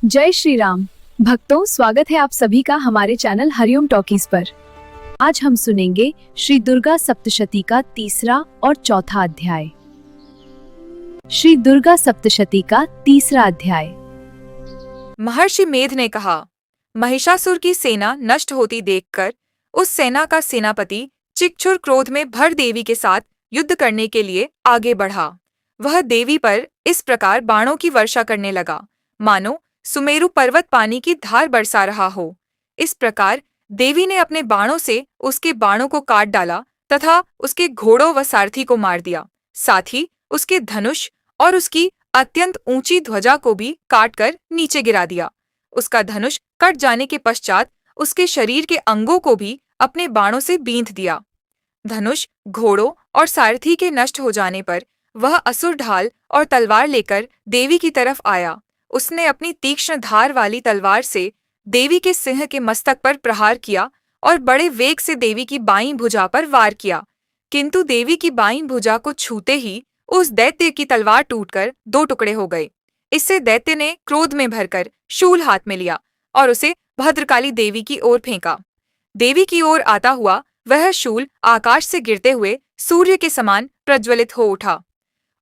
जय श्री राम भक्तों, स्वागत है आप सभी का हमारे चैनल हरिओम टॉकीज पर। आज हम सुनेंगे श्री दुर्गा सप्तशती का तीसरा और चौथा अध्याय। श्री दुर्गा सप्तशती का तीसरा अध्याय। महर्षि मेध ने कहा, महिषासुर की सेना नष्ट होती देखकर उस सेना का सेनापति चिक्षुर क्रोध में भर देवी के साथ युद्ध करने के लिए आगे बढ़ा। वह देवी पर इस प्रकार बाणों की वर्षा करने लगा मानो सुमेरु पर्वत पानी की धार बरसा रहा हो। इस प्रकार देवी ने अपने बाणों से उसके बाणों को काट डाला तथा उसके घोड़ों व सारथी को मार दिया। साथ ही उसके धनुष और उसकी अत्यंत ऊंची ध्वजा को भी काटकर नीचे गिरा दिया। उसका धनुष कट जाने के पश्चात उसके शरीर के अंगों को भी अपने बाणों से बींध दिया। धनुष, घोड़ों और सारथी के नष्ट हो जाने पर वह असुर ढाल और तलवार लेकर देवी की तरफ आया। उसने अपनी तीक्ष्ण धार वाली तलवार से देवी के सिंह के मस्तक पर प्रहार किया और बड़े वेग से देवी की बाईं भुजा पर वार किया। किंतु देवी की बाईं भुजा को छूते ही उस दैत्य की तलवार टूटकर दो टुकड़े हो गए। इससे दैत्य ने क्रोध में भरकर शूल हाथ में लिया और उसे भद्रकाली देवी की ओर फेंका। देवी की ओर आता हुआ वह शूल आकाश से गिरते हुए सूर्य के समान प्रज्वलित हो उठा।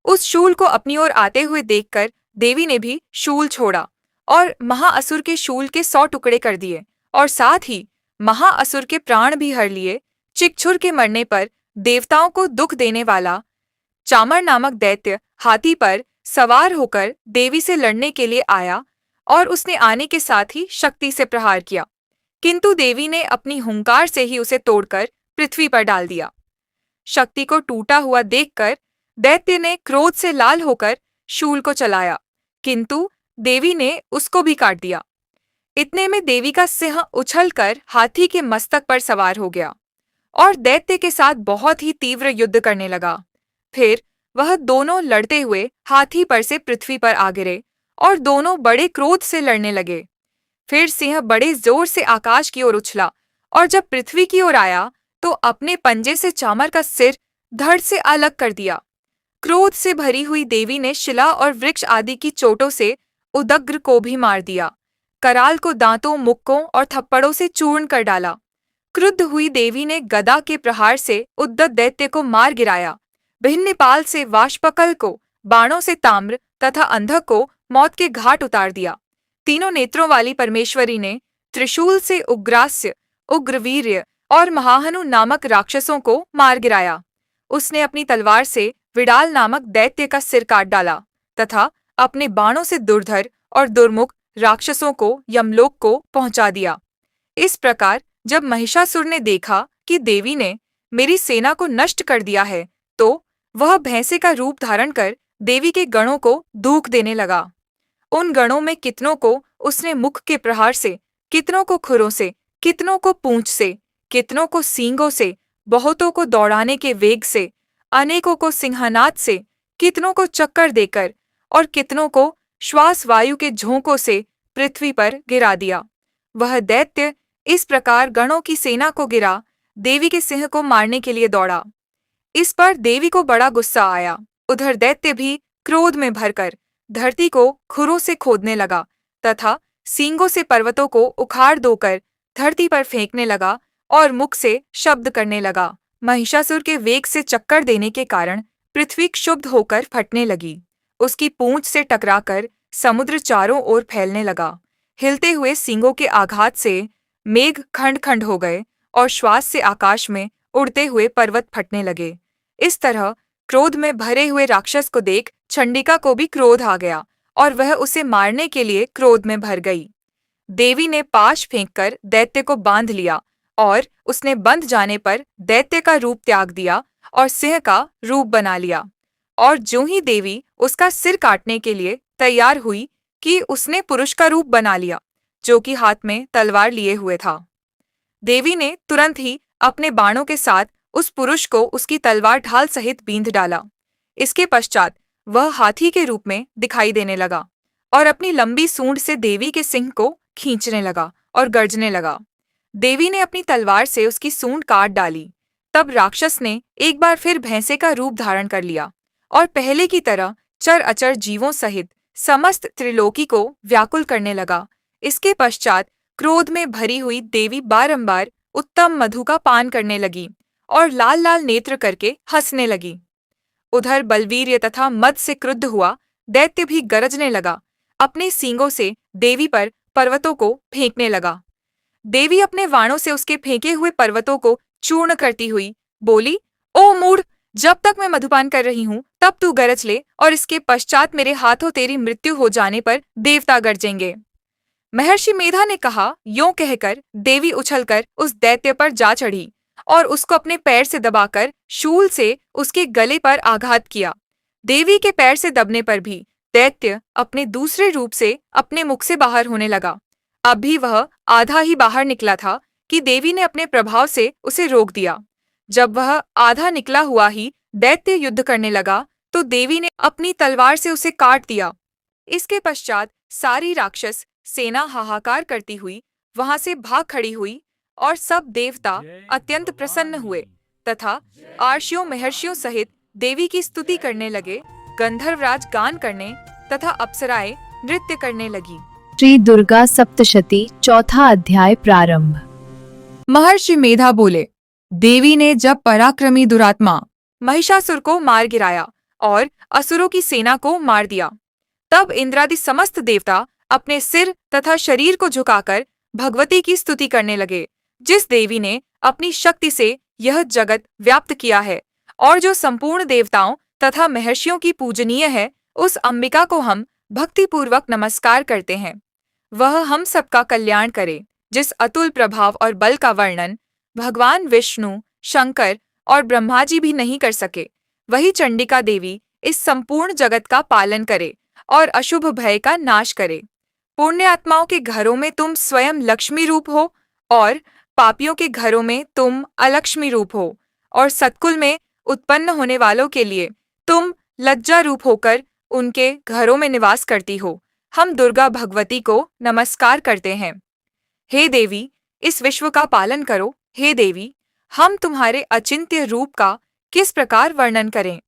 उस शूल को अपनी ओर आते हुए देखकर देवी ने भी शूल छोड़ा और महाअसुर के शूल के 100 टुकड़े कर दिए और साथ ही महाअसुर के प्राण भी हर लिए। चिक्षुर के मरने पर देवताओं को दुख देने वाला चामर नामक दैत्य हाथी पर सवार होकर देवी से लड़ने के लिए आया और उसने आने के साथ ही शक्ति से प्रहार किया, किंतु देवी ने अपनी हुंकार से ही उसे तोड़कर पृथ्वी पर डाल दिया। शक्ति को टूटा हुआ देखकर दैत्य ने क्रोध से लाल होकर शूल को चलाया, किंतु देवी ने उसको भी काट दिया। इतने में देवी का सिंह उछलकर हाथी के मस्तक पर सवार हो गया और दैत्य के साथ बहुत ही तीव्र युद्ध करने लगा। फिर वह दोनों लड़ते हुए हाथी पर से पृथ्वी पर आ गिरे और दोनों बड़े क्रोध से लड़ने लगे। फिर सिंह बड़े जोर से आकाश की ओर उछला और जब पृथ्वी की ओर आया तो अपने पंजे से चामर का सिर धड़ से अलग कर दिया। क्रोध से भरी हुई देवी ने शिला और वृक्ष आदि की चोटों से उदग्र को भी मार दिया। कराल को दांतों, मुक्कों और थप्पड़ों से चूर्ण कर डाला। क्रुद्ध हुई देवी ने गदा के प्रहार से उद्दत दैत्य को मार गिराया। भिन्नपाल से वाष्पकल को बाणों से ताम्र तथा अंधक को मौत के घाट उतार दिया। तीनों नेत्रों वाली परमेश्वरी ने त्रिशूल से उग्रास्य, उग्रवीर्य और महाहनु नामक राक्षसों को मार गिराया। उसने अपनी तलवार से विडाल नामक दैत्य का सिर काट डाला तथा अपने बाणों से दुर्धर और दुर्मुख राक्षसों को यमलोक को पहुंचा दिया। इस प्रकार जब महिषासुर ने देखा कि देवी ने मेरी सेना को नष्ट कर दिया है, तो वह भैंसे का रूप धारण कर देवी के गणों को दूख देने लगा। उन गणों में कितनों को उसने मुख के प्रहार से, कितनों को खुरों से, कितनों को पूंछ से, कितनों को सींगों से, बहुतों को दौड़ाने के वेग से, अनेकों को सिंहानाद से, कितनों को चक्कर देकर और कितनों को श्वास वायु के झोंकों से पृथ्वी पर गिरा दिया। वह दैत्य इस प्रकार गणों की सेना को गिरा देवी के सिंह को मारने के लिए दौड़ा। इस पर देवी को बड़ा गुस्सा आया। उधर दैत्य भी क्रोध में भरकर धरती को खुरों से खोदने लगा तथा सींगों से पर्वतों को उखाड़ दोकर धरती पर फेंकने लगा और मुख से शब्द करने लगा। महिषासुर के वेग से चक्कर देने के कारण पृथ्वी क्षुब्ध होकर फटने लगी। उसकी पूंछ से टकराकर समुद्र चारों ओर फैलने लगा। हिलते हुए सींगों के आघात से मेघ खंड खंड हो गए और श्वास से आकाश में उड़ते हुए पर्वत फटने लगे। इस तरह क्रोध में भरे हुए राक्षस को देख चंडिका को भी क्रोध आ गया और वह उसे मारने के लिए क्रोध में भर गई। देवी ने पाश फेंककर दैत्य को बांध लिया और उसने बंध जाने पर दैत्य का रूप त्याग दिया और सिंह का रूप बना लिया। और ज्यों ही देवी उसका सिर काटने के लिए तैयार हुई कि उसने पुरुष का रूप बना लिया, जो कि हाथ में तलवार लिए हुए था। देवी ने तुरंत ही अपने बाणों के साथ उस पुरुष को उसकी तलवार ढाल सहित बींध डाला। इसके पश्चात वह हाथी के रूप में दिखाई देने लगा और अपनी लंबी सूंड से देवी के सिंह को खींचने लगा और गर्जने लगा। देवी ने अपनी तलवार से उसकी सूंड काट डाली। तब राक्षस ने एक बार फिर भैंसे का रूप धारण कर लिया और पहले की तरह चर अचर जीवों सहित समस्त त्रिलोकी को व्याकुल करने लगा। इसके पश्चात क्रोध में भरी हुई देवी बारंबार उत्तम मधु का पान करने लगी और लाल लाल नेत्र करके हंसने लगी। उधर बलवीर्य तथा मद से क्रुद्ध हुआ दैत्य भी गरजने लगा, अपने सींगों से देवी पर पर्वतों को फेंकने लगा। देवी अपने वाणों से उसके फेंके हुए पर्वतों को चूर्ण करती हुई बोली, ओ मूढ़, जब तक मैं मधुपान कर रही हूँ तब तू गरज ले, और इसके पश्चात मेरे हाथों तेरी मृत्यु हो जाने पर देवता गरजेंगे। महर्षि मेधा ने कहा। यों कहकर देवी उछलकर उस दैत्य पर जा चढ़ी और उसको अपने पैर से दबाकर शूल से उसके गले पर आघात किया। देवी के पैर से दबने पर भी दैत्य अपने दूसरे रूप से अपने मुख से बाहर होने लगा। अब भी वह आधा ही बाहर निकला था कि देवी ने अपने प्रभाव से उसे रोक दिया। जब वह आधा निकला हुआ ही दैत्य युद्ध करने लगा तो देवी ने अपनी तलवार से उसे काट दिया। इसके पश्चात सारी राक्षस सेना हाहाकार करती हुई वहां से भाग खड़ी हुई और सब देवता अत्यंत प्रसन्न हुए तथा आर्षियों महर्षियों सहित देवी की स्तुति करने लगे। गंधर्वराज गान करने तथा अप्सराएं नृत्य करने लगी। श्री दुर्गा सप्तशती चौथा अध्याय प्रारंभ। महर्षि मेधा बोले, देवी ने जब पराक्रमी दुरात्मा महिषासुर को मार गिराया और असुरों की सेना को मार दिया, तब इंद्रादि समस्त देवता अपने सिर तथा शरीर को झुकाकर भगवती की स्तुति करने लगे, जिस देवी ने अपनी शक्ति से यह जगत व्याप्त किया है और जो संपूर्ण देवताओं तथा महर्षियों की पूजनीय है। उस अंबिका को हम भक्तिपूर्वक नमस्कार करते हैं। वह हम सबका कल्याण करे, जिस अतुल प्रभाव और बल का वर्णन भगवान विष्णु, शंकर और ब्रह्मा जी भी नहीं कर सके। वही चंडिका देवी इस संपूर्ण जगत का पालन करे और अशुभ भय का नाश करे। पुण्यात्माओं के घरों में तुम स्वयं लक्ष्मी रूप हो और पापियों के घरों में तुम अलक्ष्मी रूप हो, और सत्कुल में उत्पन्न होने वालों के लिए तुम लज्जा रूप होकर उनके घरों में निवास करती हो। हम दुर्गा भगवती को नमस्कार करते हैं। हे देवी, इस विश्व का पालन करो। हे देवी, हम तुम्हारे अचिंत्य रूप का किस प्रकार वर्णन करें।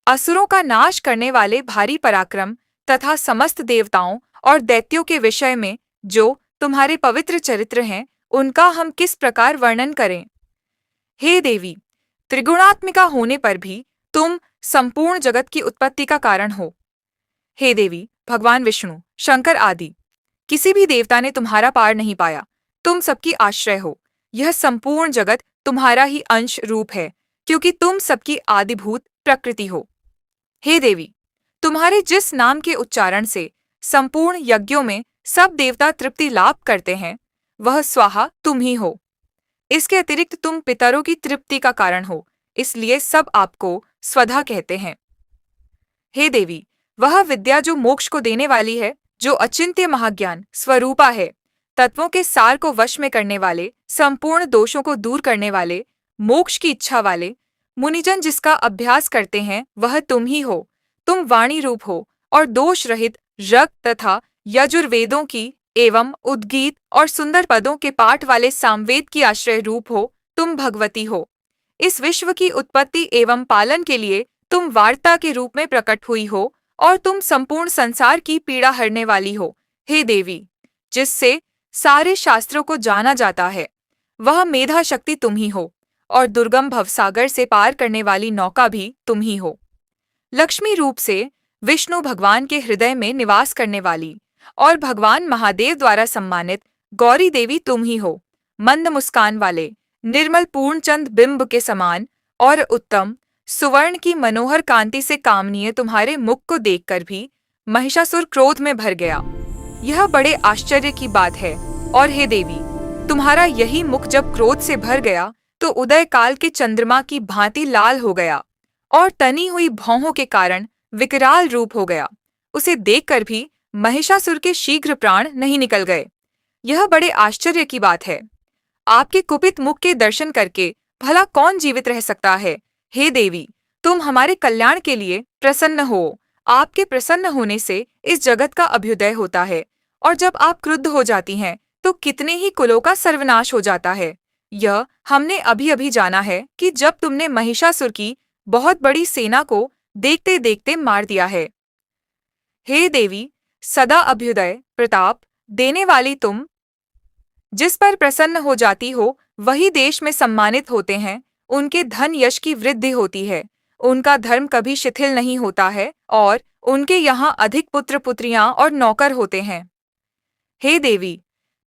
असुरों का नाश करने वाले भारी पराक्रम तथा समस्त देवताओं और दैत्यों के विषय में जो तुम्हारे पवित्र चरित्र हैं, उनका हम किस प्रकार वर्णन करें। हे देवी, त्रिगुणात्मिका होने पर भी तुम संपूर्ण जगत की उत्पत्ति का कारण हो। हे देवी, भगवान विष्णु, शंकर आदि किसी भी देवता ने तुम्हारा पार नहीं पाया। तुम सबकी आश्रय हो। यह संपूर्ण जगत तुम्हारा ही अंश रूप है, क्योंकि तुम सबकी आदिभूत प्रकृति हो। हे देवी, तुम्हारे जिस नाम के उच्चारण से संपूर्ण यज्ञों में सब देवता तृप्ति लाभ करते हैं, वह स्वाहा तुम ही हो। इसके अतिरिक्त तुम पितरों की तृप्ति का कारण हो, इसलिए सब आपको स्वधा कहते हैं। हे देवी, वह विद्या जो मोक्ष को देने वाली है, जो अचिंत्य महाज्ञान स्वरूपा है, तत्वों के सार को वश में करने वाले, संपूर्ण दोषों को दूर करने वाले, मोक्ष की इच्छा वाले, मुनिजन जिसका अभ्यास करते हैं, वह तुम ही हो। तुम वाणी रूप हो और दोष रहित ऋग तथा यजुर्वेदों की एवं उद्गीत और सुंदर पदों के पाठ वाले सामवेद की आश्रय रूप हो। तुम भगवती हो। इस विश्व की उत्पत्ति एवं पालन के लिए तुम वार्ता के रूप में प्रकट हुई हो और तुम संपूर्ण संसार की पीड़ा हरने वाली हो। हे देवी, जिससे सारे शास्त्रों को जाना जाता है, वह मेधा शक्ति तुम ही हो, और दुर्गम भवसागर से पार करने वाली नौका भी तुम ही हो। लक्ष्मी रूप से विष्णु भगवान के हृदय में निवास करने वाली और भगवान महादेव द्वारा सम्मानित गौरी देवी तुम ही हो। मंद मुस्कान वाले, निर्मल पूर्णचंद बिंब के समान और उत्तम सुवर्ण की मनोहर कांति से कामनीय तुम्हारे मुख को देखकर भी महिषासुर क्रोध में भर गया। यह बड़े आश्चर्य की बात है। और हे देवी, तुम्हारा यही मुख जब क्रोध से भर गया तो उदय काल के चंद्रमा की भांति लाल हो गया और तनी हुई भौहों के कारण विकराल रूप हो गया। उसे देखकर भी महिषासुर के शीघ्र प्राण नहीं निकल गए। यह बड़े आश्चर्य की बात है। आपके कुपित मुख के दर्शन करके भला कौन जीवित रह सकता है। हे देवी, तुम हमारे कल्याण के लिए प्रसन्न हो। आपके प्रसन्न होने से इस जगत का अभ्युदय होता है, और जब आप क्रुद्ध हो जाती हैं तो कितने ही कुलों का सर्वनाश हो जाता है। यह हमने अभी अभी जाना है कि जब तुमने महिषासुर की बहुत बड़ी सेना को देखते देखते मार दिया है। हे देवी, सदा अभ्युदय प्रताप देने वाली तुम, जिस पर प्रसन्न हो जाती हो वही देश में सम्मानित होते हैं, उनके धन यश की वृद्धि होती है, उनका धर्म कभी शिथिल नहीं होता है और उनके यहाँ अधिक पुत्र पुत्रियां और नौकर होते हैं। हे देवी,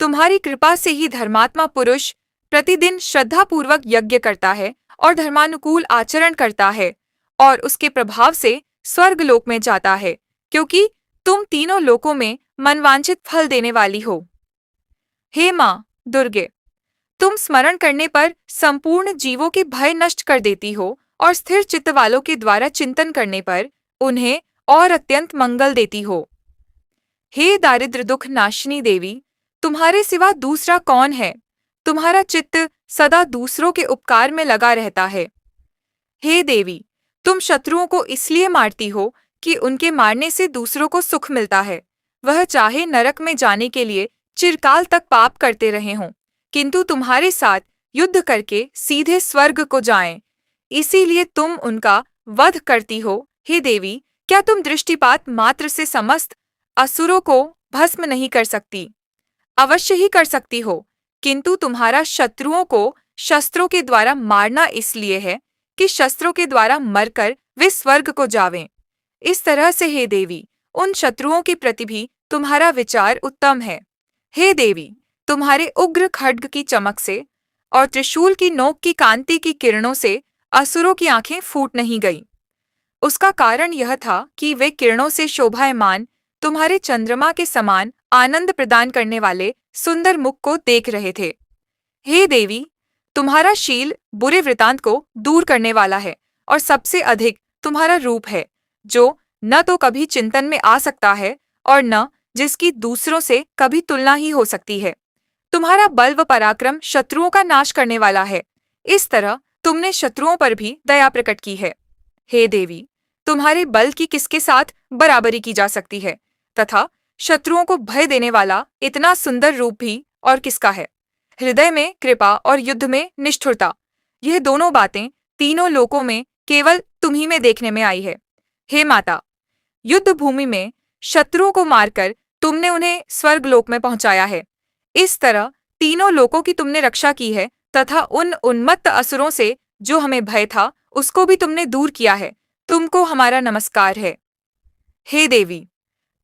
तुम्हारी कृपा से ही धर्मात्मा पुरुष प्रतिदिन श्रद्धापूर्वक यज्ञ करता है और धर्मानुकूल आचरण करता है और उसके प्रभाव से स्वर्गलोक में जाता है, क्योंकि तुम तीनों लोकों में मनवांछित फल देने वाली हो। हे माँ दुर्गे, तुम स्मरण करने पर संपूर्ण जीवों के भय नष्ट कर देती हो और स्थिर चित्त वालों के द्वारा चिंतन करने पर उन्हें और अत्यंत मंगल देती हो। हे दारिद्र दुख नाशिनी देवी, तुम्हारे सिवा दूसरा कौन है? तुम्हारा चित्त सदा दूसरों के उपकार में लगा रहता है। हे देवी, तुम शत्रुओं को इसलिए मारती हो कि उनके मारने से दूसरों को सुख मिलता है। वह चाहे नरक में जाने के लिए चिरकाल तक पाप करते रहे हों, किंतु तुम्हारे साथ युद्ध करके सीधे स्वर्ग को जाएं, इसीलिए तुम उनका वध करती हो। हे देवी, क्या तुम दृष्टिपात मात्र से समस्त असुरों को भस्म नहीं कर सकती? अवश्य ही कर सकती हो, किंतु तुम्हारा शत्रुओं को शस्त्रों के द्वारा मारना इसलिए है कि शस्त्रों के द्वारा मरकर वे स्वर्ग को जावें। इस तरह से हे देवी, उन शत्रुओं के प्रति भी तुम्हारा विचार उत्तम है। हे देवी, तुम्हारे उग्र खड्ग की चमक से और त्रिशूल की नोक की कांति की किरणों से असुरों की आंखें फूट नहीं गईं। उसका कारण यह था कि वे किरणों से शोभायमान तुम्हारे चंद्रमा के समान आनंद प्रदान करने वाले सुंदर मुख को देख रहे थे। हे देवी, तुम्हारा शील बुरे वृतांत को दूर करने वाला है और सबसे अधिक तुम्हारा रूप है, जो न तो कभी चिंतन में आ सकता है और न जिसकी दूसरों से कभी तुलना ही हो सकती है। तुम्हारा बल व पराक्रम शत्रुओं का नाश करने वाला है। इस तरह तुमने शत्रुओं पर भी दया प्रकट की है। हे देवी, तुम्हारे बल की किसके साथ बराबरी की जा सकती है, तथा शत्रुओं को भय देने वाला इतना सुंदर रूप भी और किसका है? हृदय में कृपा और युद्ध में निष्ठुरता, यह दोनों बातें तीनों लोकों में केवल तुम्ही में देखने में आई है। हे माता, युद्ध भूमि में शत्रुओं को मारकर तुमने उन्हें स्वर्गलोक में पहुंचाया है। इस तरह तीनों लोकों की तुमने रक्षा की है तथा उन उन्मत्त असुरों से जो हमें भय था उसको भी तुमने दूर किया है। तुमको हमारा नमस्कार है। हे देवी,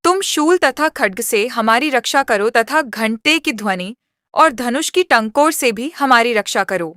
तुम शूल तथा खड्ग से हमारी रक्षा करो तथा घंटे की ध्वनि और धनुष की टंकोर से भी हमारी रक्षा करो।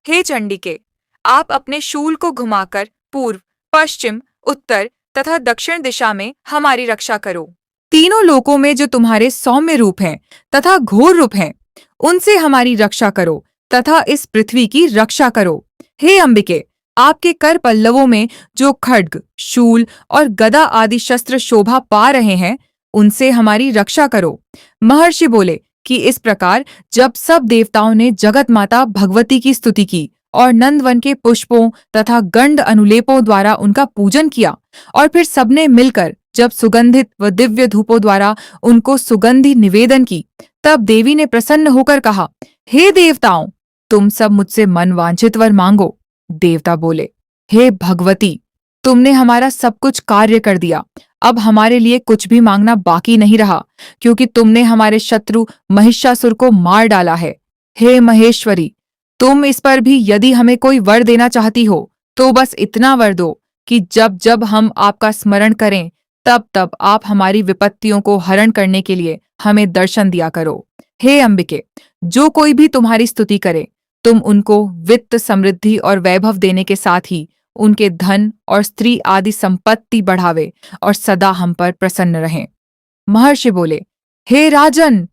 हे चंडिके, आप अपने शूल को घुमाकर पूर्व, पश्चिम, उत्तर तथा दक्षिण दिशा में हमारी रक्षा करो। तीनों लोकों में जो तुम्हारे सौम्य रूप हैं तथा घोर रूप हैं, उनसे हमारी रक्षा करो तथा इस पृथ्वी की रक्षा करो। हे अंबिके, आपके कर पल्लवों में जो खड्ग, शूल और गदा आदि शस्त्र शोभा पा रहे हैं, उनसे हमारी रक्षा करो। महर्षि बोले कि इस प्रकार जब सब देवताओं ने जगत माता भगवती की स्तुति की और नंदवन के पुष्पों तथा गंध अनुलेपों द्वारा उनका पूजन किया और फिर सबने मिलकर जब सुगंधित व दिव्य धूपों द्वारा उनको सुगंधि निवेदन की, तब देवी ने प्रसन्न होकर कहा, हे देवताओं, तुम सब मुझसे मनवांछित वर मांगो। देवता बोले, हे भगवती, तुमने हमारा सब कुछ कार्य कर दिया। अब हमारे लिए कुछ भी मांगना बाकी नहीं रहा, क्योंकि तुमने हमारे शत्रु महिषासुर को मार डाला है। हे महेश्वरी, तुम इस पर भी यदि हमें कोई वर देना चाहती हो तो बस इतना वर दो कि जब जब हम आपका स्मरण करें तब तब आप हमारी विपत्तियों को हरण करने के लिए हमें दर्शन दिया करो। हे अंबिके, जो कोई भी तुम्हारी स्तुति करे, तुम उनको वित्त, समृद्धि और वैभव देने के साथ ही उनके धन और स्त्री आदि संपत्ति बढ़ावे और सदा हम पर प्रसन्न रहें। महर्षि बोले, हे राजन,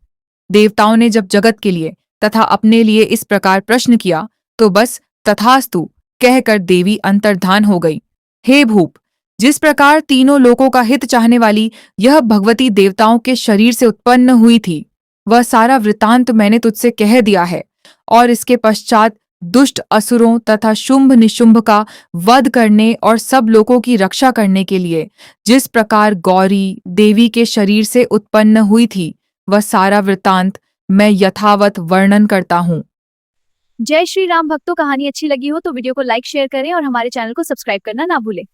देवताओं ने जब जगत के लिए तथा अपने लिए इस प्रकार प्रश्न किया तो बस तथास्तु कहकर देवी अंतर्धान हो गई। हे भूप, जिस प्रकार तीनों लोकों का हित चाहने वाली यह भगवती देवताओं के शरीर से उत्पन्न हुई थी, वह सारा वृतांत मैंने तुझसे कह दिया है और इसके पश्चात दुष्ट असुरों तथा शुंभ निशुंभ का वध करने और सब लोगों की रक्षा करने के लिए जिस प्रकार गौरी देवी के शरीर से उत्पन्न हुई थी, वह सारा वृतांत मैं यथावत वर्णन करता हूँ। जय श्री राम। भक्तों, कहानी अच्छी लगी हो तो वीडियो को लाइक शेयर करें और हमारे चैनल को सब्सक्राइब करना ना भूलें।